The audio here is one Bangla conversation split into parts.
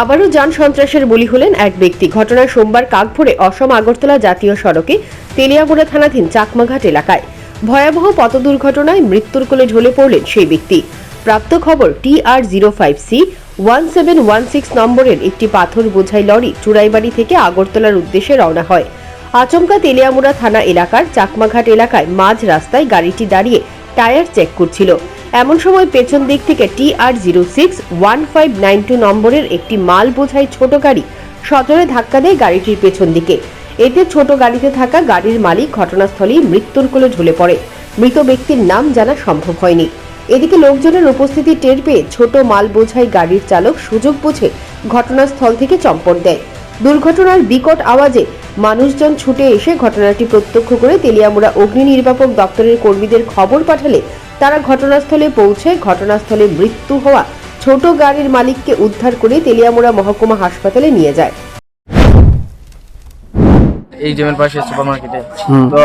আবারও যান সন্ত্রাসের বলি হলেন এক ব্যক্তি। ঘটনার সোমবার কাকভোরে অসম আগরতলা জাতীয় সড়কে তেলিয়ামুড়া থানাধীন চাকমাঘাট এলাকায় ভয়াবহ পথ দুর্ঘটনায় মৃত্যুর কোলে ঢলে পড়লেন সেই ব্যক্তি। প্রাপ্ত খবর, TR05C1716 নম্বরের একটি পাথর বোঝাই লরি চুড়াইবাড়ি থেকে আগরতলার উদ্দেশ্যে রওনা হয়। আচমকা তেলিয়ামুড়া থানা এলাকার চাকমাঘাট এলাকায় মাঝ রাস্তায় গাড়িটি দাঁড়িয়ে টায়ার চেক করছিল। এমন সময় পেছন দিক থেকে TR061592 নম্বরের একটি মাল বোঝাই ছোট গাড়ি সজোরে ধাক্কা দেয় গাড়িটির পেছন দিকে। এতে ছোট গাড়িতে থাকা গাড়ির মালিক ঘটনাস্থলেই মৃত্যুর কোলে ঢলে পড়ে। মৃত ব্যক্তির নাম জানা সম্ভব হয়নি। এদিকে লোকজনের উপস্থিতি টের পেয়ে ছোট মাল বোঝাই গাড়ির চালক সুযোগ বুঝে ঘটনাস্থল থেকে চম্পট দেয়। দুর্ঘটনার বিকট আওয়াজে মানুষজন ছুটে এসে ঘটনাটি প্রত্যক্ষ করে তেলিয়ামুড়া অগ্নি নির্বাপক দপ্তরের কর্মীদের খবর পাঠালে তারা ঘটনাস্থলে পৌঁছে ঘটনাস্থলে মৃত্যু হওয়া ছোট গাড়ির মালিককে উদ্ধার করে তেলিয়ামুড়া মহকুমা হাসপাতালে নিয়ে যায়। এই জমির পাশে সুপার মার্কেটে তো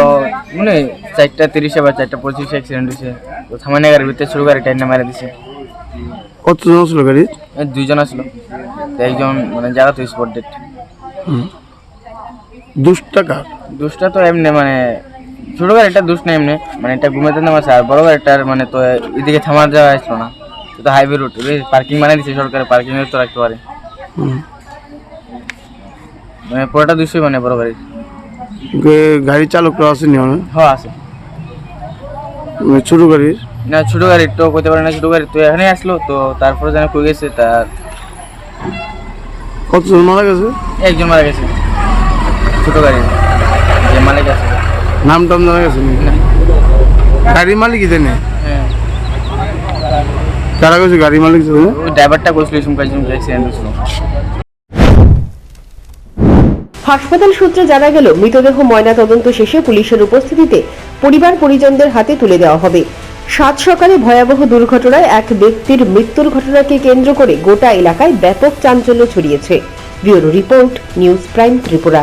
মানে 4:30 বা 4:25 অ্যাক্সিডেন্ট হয়েছে। তো সামান্য গাড়ির ভিতরে ছোট গাড়ি টাইনে মেরে দিছে। কতজন ছিল গাড়ি? দুইজন আসলো, তো একজন মানে জায়গা তো স্পট ডেট। দুষ্টা তো এমনি মানে ছোট গাড়িটা দুষ্ট না, এমনি মানে এটা ঘুমাতে নামাছে। আর বড় গাড়িটার মানে তো এদিকে থামার যাওয়া আসলো না, তো হাইওয়ে রুট পার্কিং বানিয়ে দিচ্ছে সরকার, পার্কিং তো রাখতে পারে। মানে পুরোটা দুশোই মানে বড় গাড়ি। গাড়ি চালকরা আসেনি? হ্যাঁ আছে। ছোট গাড়ির না, ছোট গাড়ির তো করতে পারে না। ছোট গাড়ি তো এখানে আসলো, তো তারপরে যেন কই গেছে। তার কতজন মারা গেছে? একজন মারা গেছে ছোট গাড়ি যে মালিক আছে। নাম টাম জানা গেছে? গাড়ির মালিক জানে? হ্যাঁ, কারা গেছে গাড়ি মালিক? ওই ড্রাইভারটা বসলো অ্যাক্সিডেন্ট হয়েছিল। হাসপাতাল সূত্রে জানা গেল, মৃতদেহ ময়না তদন্ত শেষে পুলিশের উপস্থিতিতে পরিবার পরিজনদের হাতে তুলে দেওয়া হবে। সাত সকালে ভয়াবহ দুর্ঘটনায় এক ব্যক্তির মৃত্যুর ঘটনাকে কেন্দ্র করে গোটা এলাকায় ব্যাপক চাঞ্চল্য ছড়িয়েছে। Bureau report, news prime Tripura.